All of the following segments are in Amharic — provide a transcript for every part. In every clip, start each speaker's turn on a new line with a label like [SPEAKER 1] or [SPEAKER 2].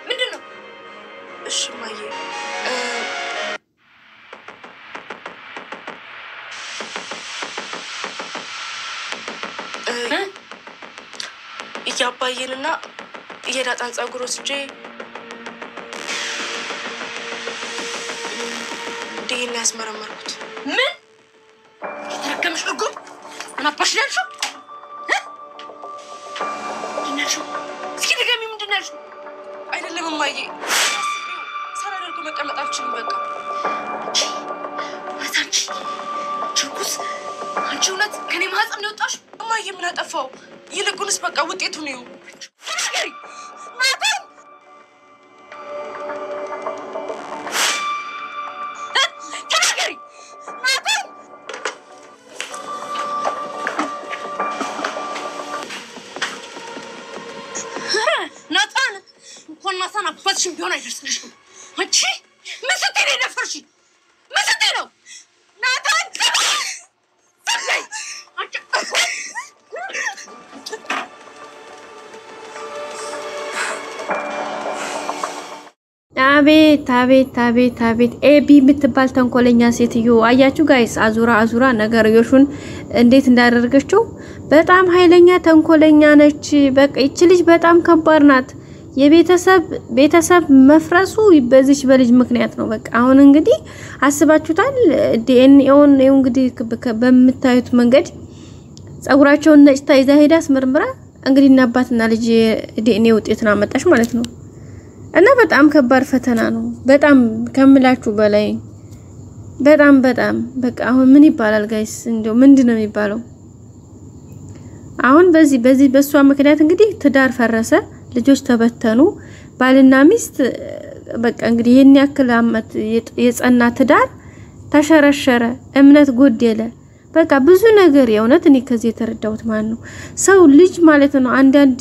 [SPEAKER 1] ምንድነው?
[SPEAKER 2] እሺ ማዬ ያባየንና የዳጣን ጸጉር ወስጄ ዲኤንኤ ያስመረመርኩት።
[SPEAKER 1] ምን የተረገምሽ እርጉም? ምን አባሽ ነው ያልሽው? እስኪ ድገሚ፣ ምንድን ነው ያልሽው?
[SPEAKER 2] አይደለም እማዬ፣ ሳላደርገው መቀመጥ አልችልም። በቃ
[SPEAKER 1] አንቺ ችኩስ፣ አንቺ እውነት ከኔ ማህፀን ነው የወጣሽው?
[SPEAKER 2] እማዬ ምን አጠፋው? ይልቁንስ በቃ ውጤቱን ነው።
[SPEAKER 1] ተናገሪ ናታን፣ ተናገሪ ናታን። ናታን እንኳን ናታን አባትሽም ቢሆን አይደርስልሽም። አንቺ ምን ስትይ ነው የደፈርሽኝ? ምን ስትይ ነው ናታን? ሰላይ አንቺ
[SPEAKER 3] አቤት አቤት አቤት አቤት ኤቢ የምትባል ተንኮለኛ ሴትዮ አያችሁ ጋይስ፣ አዙራ ነገርዮሹን እንዴት እንዳደረገችው። በጣም ኃይለኛ ተንኮለኛ ነች። በቃ ይች ልጅ በጣም ከባድ ናት። የቤተሰብ መፍረሱ በዚች በልጅ ምክንያት ነው። በቃ አሁን እንግዲህ አስባችሁታል። ዲኤንኤውን እንግዲህ በምታዩት መንገድ ጸጉራቸውን ነጭታ ይዛ ሄዳ አስመርምራ እንግዲህ እና አባትና ልጅ ዲኤንኤ ውጤቱን አመጣች ማለት ነው። እና በጣም ከባድ ፈተና ነው። በጣም ከምላችሁ በላይ በጣም በቃ አሁን ምን ይባላል ጋይስ? እንደው ምንድነው የሚባለው? አሁን በዚህ በሷ ምክንያት እንግዲህ ትዳር ፈረሰ፣ ልጆች ተበተኑ፣ ባልና ሚስት በቃ እንግዲህ ይሄን ያክል አመት የጸና ትዳር ተሸረሸረ፣ እምነት ጎደለ። በቃ ብዙ ነገር የእውነት እኔ ከዚህ የተረዳሁት ማለት ነው። ሰው ልጅ ማለት ነው አንዳንድ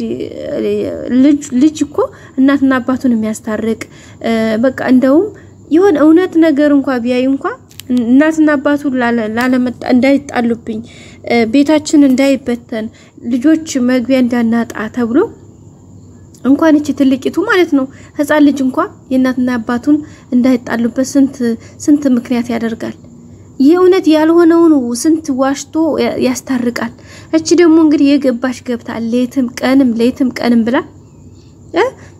[SPEAKER 3] ልጅ እኮ እናትና አባቱን የሚያስታርቅ በቃ እንደውም ይሆን እውነት ነገር እንኳን ቢያይ እንኳን እናትና አባቱ ላለመጣ እንዳይጣሉብኝ፣ ቤታችን እንዳይበተን፣ ልጆች መግቢያ እንዳናጣ ተብሎ እንኳን እቺ ትልቂቱ ማለት ነው ህፃን ልጅ እንኳን የእናትና አባቱን እንዳይጣሉበት ስንት ምክንያት ያደርጋል። የእውነት ያልሆነውን ስንት ዋሽቶ ያስታርቃል። እቺ ደግሞ እንግዲህ የገባሽ ገብታ ሌትም ቀንም ብላ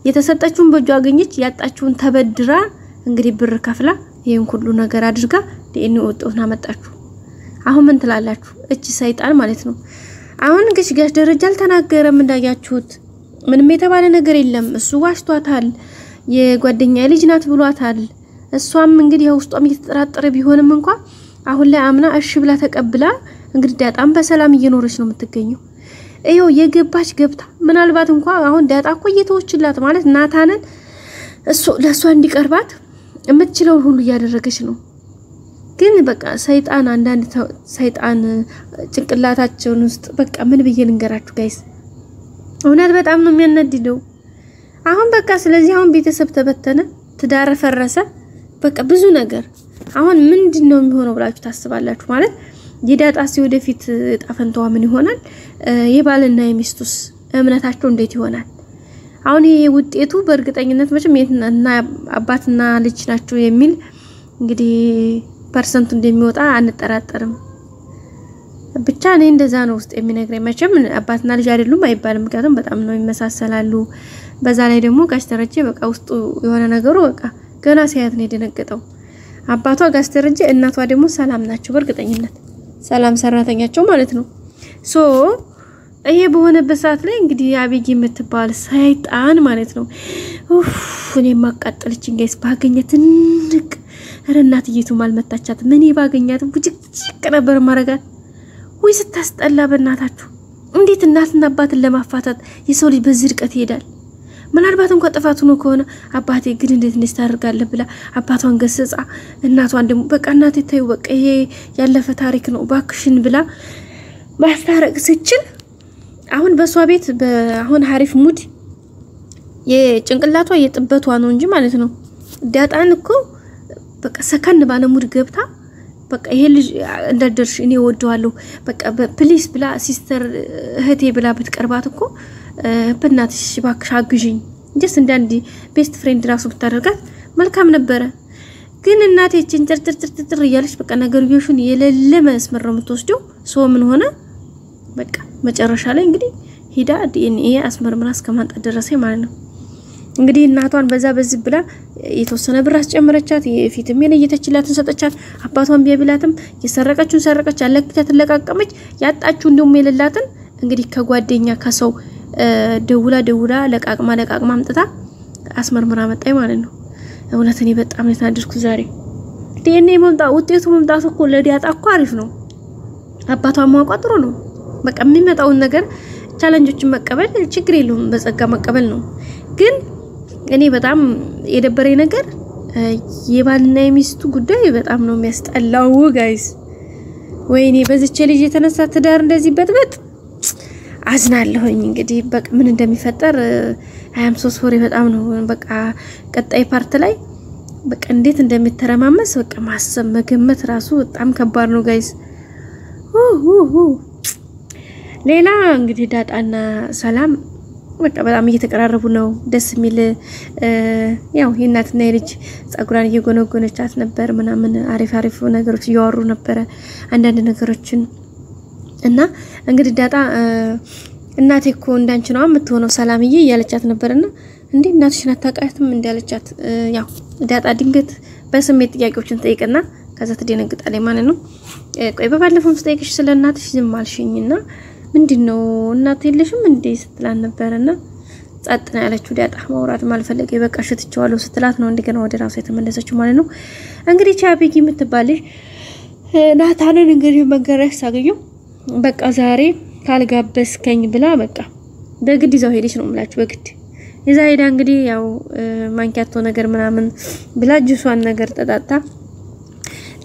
[SPEAKER 3] የተሰጠችውን በእጇ አገኘች፣ ያጣችውን ተበድራ እንግዲህ ብር ከፍላ ይሄን ሁሉ ነገር አድርጋ ዲኤንኤ ውጤቱን አመጣችሁ። አሁን ምን ትላላችሁ? እቺ ሰይጣን ማለት ነው። አሁን ጋሽ ደረጃ አልተናገረም እንዳያችሁት፣ ምንም የተባለ ነገር የለም። እሱ ዋሽቷታል፣ የጓደኛ ልጅ ናት ብሏታል። እሷም እንግዲህ ውስጧም እየተጠራጠረ ቢሆንም እንኳን አሁን ላይ አምና እሺ ብላ ተቀብላ እንግዲህ ዳጣም በሰላም እየኖረች ነው የምትገኘው። ይሄው የገባች ገብታ ምናልባት እንኳን አሁን ዳጣ እኮ እየተወችላት ማለት ናታንን እሱ ለሷ እንዲቀርባት የምትችለው ሁሉ እያደረገች ነው። ግን በቃ ሰይጣን አንዳንድ ሰይጣን ጭንቅላታቸውን ውስጥ በቃ ምን ብዬ ልንገራችሁ ጋይስ፣ እውነት በጣም ነው የሚያነድደው። አሁን በቃ ስለዚህ አሁን ቤተሰብ ተበተነ፣ ትዳር ፈረሰ፣ በቃ ብዙ ነገር አሁን ምንድነው የሚሆነው ብላችሁ ታስባላችሁ? ማለት የዳጣስ ወደፊት ጣፈንታዋ ምን ይሆናል? የባልና የሚስቱስ እምነታቸው እንዴት ይሆናል? አሁን ይሄ ውጤቱ በእርግጠኝነት መቼም እና አባትና ልጅ ናቸው የሚል እንግዲህ ፐርሰንቱ እንደሚወጣ አንጠራጠርም። ብቻ እኔ እንደዛ ነው ውስጥ የሚነግረኝ። መቼም አባትና ልጅ አይደሉም አይባልም፣ ምክንያቱም በጣም ነው ይመሳሰላሉ። በዛ ላይ ደግሞ ጋሽ ደረጀ በቃ ውስጡ የሆነ ነገሩ በቃ ገና ሲያት ነው የደነገጠው። አባቷ ጋሽ ደረጀ፣ እናቷ ደግሞ ሰላም ናቸው፣ በእርግጠኝነት ሰላም ሰራተኛቸው ማለት ነው። ሶ ይሄ በሆነበት ሰዓት ላይ እንግዲህ አቤጊ የምትባል ሰይጣን ማለት ነው እኔ ማቃጠልችኝ ጋይስ ባገኘት እንቅ ረናትይቱ ማልመታቻት ምን ባገኛት ቡጭቅ ነበር ማረጋት። ወይ ስታስጠላ በእናታችሁ! እንዴት እናትና አባትን ለማፋታት የሰው ልጅ በዚህ ርቀት ይሄዳል? ምናልባት እንኳን ጥፋቱ ነው ከሆነ አባቴ ግን እንዴት እንደስታርጋለህ ብላ አባቷን ገሰጻ፣ እናቷን ደግሞ በቃ እናቴ ተይው በቃ ይሄ ያለፈ ታሪክ ነው ባክሽን ብላ ማስታረቅ ሲችል አሁን በሷ ቤት አሁን ሐሪፍ ሙድ የጭንቅላቷ የጥበቷ ነው እንጂ ማለት ነው። ዳጣን እኮ በቃ ሰከን ባለ ሙድ ገብታ በቃ ይሄ ልጅ እንደደርሽ እኔ ወደዋለሁ በቃ ፕሊስ ብላ ሲስተር እህቴ ብላ ብትቀርባት እኮ በእናትሽ ባክሽ አግዢኝ just እንዳንዲ ቤስት ፍሬንድ ራሱ ብታደርጋት መልካም ነበረ ግን እናቴ ጭንጭርጭርጭር እያለች በቃ ነገርዮሹን የሌለ መስመር ነው የምትወስደው ሶ ምን ሆነ በቃ መጨረሻ ላይ እንግዲህ ሂዳ ዲኤንኤ አስመርምራ እስከማንጣት ደረሰ ማለት ነው እንግዲህ እናቷን በዚህ ብላ የተወሰነ ብር አስጨመረቻት የፊትም የለየተችላትን ሰጠቻት አባቷን ቢያብላትም የሰረቀችውን ሰረቀች አለክታት ለቃቀመች ያጣችው እንደውም የሌላትን እንግዲህ ከጓደኛ ከሰው ደውላ ለቃቅማ አምጥታ አስመርምራ መጣይ ማለት ነው እውነት እኔ በጣም ተናደድኩ ዛሬ ዲኤንኤ ውጤቱ መምጣቱ እኮ ለዲያጣ እኮ አሪፍ ነው አባቷን ማቋጥሮ ነው በቃ የሚመጣውን ነገር ቻሌንጆችን መቀበል ችግር የለውም በጸጋ መቀበል ነው ግን እኔ በጣም የደበረኝ ነገር የባልና የሚስቱ ጉዳይ በጣም ነው የሚያስጠላው ጋይስ ወይኔ በዚች ልጅ የተነሳ ትዳር እንደዚህ በጥበጥ አዝናለሁኝ እንግዲህ በቃ ምን እንደሚፈጠር አያም ሶ ሶሪ በጣም ነው በቃ ቀጣይ ፓርት ላይ በቃ እንዴት እንደሚተረማመስ በቃ ማሰብ መገመት ራሱ በጣም ከባድ ነው ጋይስ ሌላ እንግዲህ ዳጣና ሰላም በቃ በጣም እየተቀራረቡ ነው ደስ የሚል ያው የእናትና የልጅ ጸጉራን እየጎነጎነቻት ነበር ምናምን አሪፍ ነገሮች እያወሩ ነበር አንዳንድ ነገሮችን እና እንግዲህ ዳጣ እናቴ እኮ እንዳንቺ ነው የምትሆነው ሰላምዬ ያለቻት ነበርና እንዴ እናትሽን አታውቃትም እንዳለቻት ያው ዳጣ ድንገት በስሜት ጥያቄዎችን ጠይቅና ከዛ ትደነግጣለች ማለት ነው ቆይ በባለፈው ስጠይቅሽ ስለ እናትሽ ዝም አልሽኝና ምንድነው እናት የለሽም እንዴ ስትላን ነበርና ጻጥና ያለችው ዳጣ ማውራት ማልፈለገ በቃ ሽትቻዋለሁ ስትላት ነው እንደገና ወደ ራሷ የተመለሰችው ማለት ነው እንግዲህ ቻቢጊ የምትባልሽ ናታንን እንግዲህ መንገረሽ ሳገኘው በቃ ዛሬ ካልጋበስከኝ ብላ በቃ በግድ ይዛው ሄደች ነው ማለት በግድ ይዛ ሄዳ እንግዲህ ያው ማንኪያቶ ነገር ምናምን ብላ ጁሷን ነገር ተጣጣ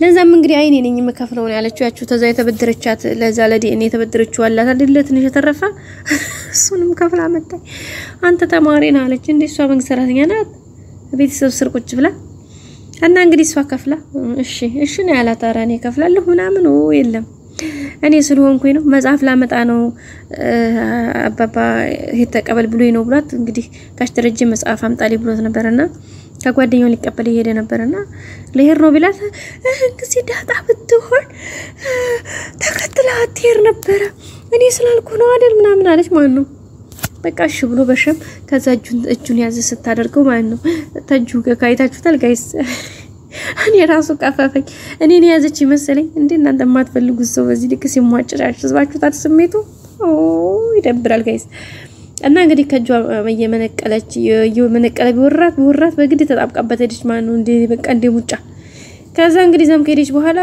[SPEAKER 3] ለዛም እንግዲህ አይኔ ነኝ መከፍለው ነው ያለችው ያቺው ተዛ የተበደረቻት ለዛ ለዲኤንኤ የተበደረችው አላት አይደል ትንሽ ተረፈ እሱንም ከፍላ መጣ አንተ ተማሪ ነህ አለች እንዴ እሷ መንግስራተኛ ናት ቤተሰብ ስር ቁጭ ብላ እና እንግዲህ እሷ ከፍላ እሺ ነው ያላት አራኔ ከፍላለሁ ምናምን የለም እኔ ስለሆንኩኝ ነው መጽሐፍ ላመጣ ነው አባባ ሄተቀበል ብሎኝ ነው ብሏት እንግዲህ ካሽተረጀ መጽሐፍ አምጣሊ ብሎት ነበርና ከጓደኛው ሊቀበል ይሄደ ነበርና ለሄር ነው ቢላት እንግዲህ ዳጣ ብትሆን ተከትላ አትሄር ነበር እኔ ስላልኩ ነው አይደል ምናምን አለች ማለት ነው በቃ እሺ ብሎ በሸም ከዛ እጁን ያዘ ስታደርገው ማለት ነው ተጁ ከካይታችሁታል ጋይስ እኔ ራሱ ቀፈፈኝ እኔን ያዘች ይመስለኝ እንዴ እናንተ ማትፈልጉት ሰው በዚህ ልክ ሲሟጭራችሁ ዝባችሁታት ስሜቱ ይደብራል ጋይስ እና እንግዲህ ከጇ የመነቀለች የመነቀለ ቢወራት በግድ ተጣብቃበት ሄደች ማለት ነው እንዴ በቃ እንደ ሙጫ ከዛ እንግዲህ ዘም ከሄደች በኋላ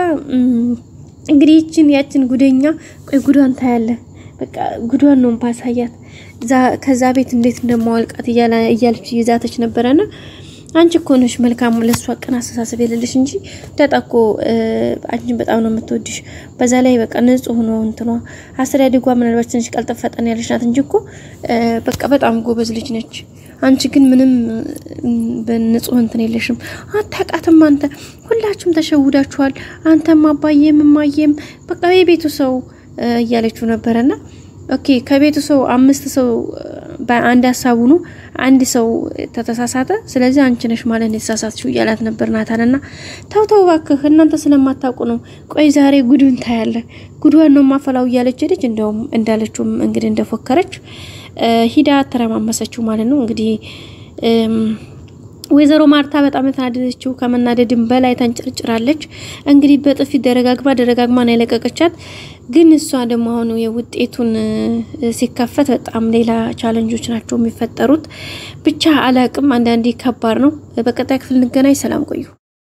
[SPEAKER 3] እንግዲህ ያችን ጉደኛ ቆይ ጉዷን ታያለ በቃ ጉዷን ነው ፓሳያት ከዛ ቤት እንዴት እንደማወልቃት እያለች ይዛተች ነበርና አንቺ እኮ ነሽ መልካም ለሷ ቀና አስተሳሰብ የሌለሽ እንጂ ዳጣኮ አንቺን በጣም ነው የምትወድሽ በዛ ላይ በቃ ንጹህ ነው እንትኗ አስተዳደጓ ምናልባት ትንሽ ቀልጠፈጠን ያለሽ ናት እንጂ እኮ በቃ በጣም ጎበዝ ልጅ ነች አንቺ ግን ምንም በንጹህ እንትን የለሽም አታቃተም አንተ ሁላችሁም ተሸውዳችኋል አንተም አባዬም ማየም በቃ የቤቱ ሰው እያለችው ነበርና ኦኬ ከቤቱ ሰው 5 ሰው በአንድ ሐሳቡ ነው አንድ ሰው ተተሳሳተ ስለዚህ አንቺ ነሽ ማለት ነው ተሳሳትሽው ያላት ነበር ናታንና ተው ባክህ እናንተ ስለማታውቁ ነው ቆይ ዛሬ ጉዱን ታያለ ጉዱን ነው ማፈላው ያለች ልጅ እንደውም እንዳለችውም እንግዲህ እንደፎከረች ሂዳ ተረማመሰችው ማለት ነው እንግዲህ ወይዘሮ ማርታ በጣም ተናደደችው ከመናደድም በላይ ተንጨርጭራለች እንግዲህ በጥፊ ደረጋግማ ነው ያለቀቀቻት ግን እሷ ደግሞ አሁን የውጤቱን ሲከፈት በጣም ሌላ ቻሌንጆች ናቸው የሚፈጠሩት ብቻ አላቅም አንዳንዴ ከባድ ነው በቀጣይ ክፍል እንገናኝ ሰላም ቆዩ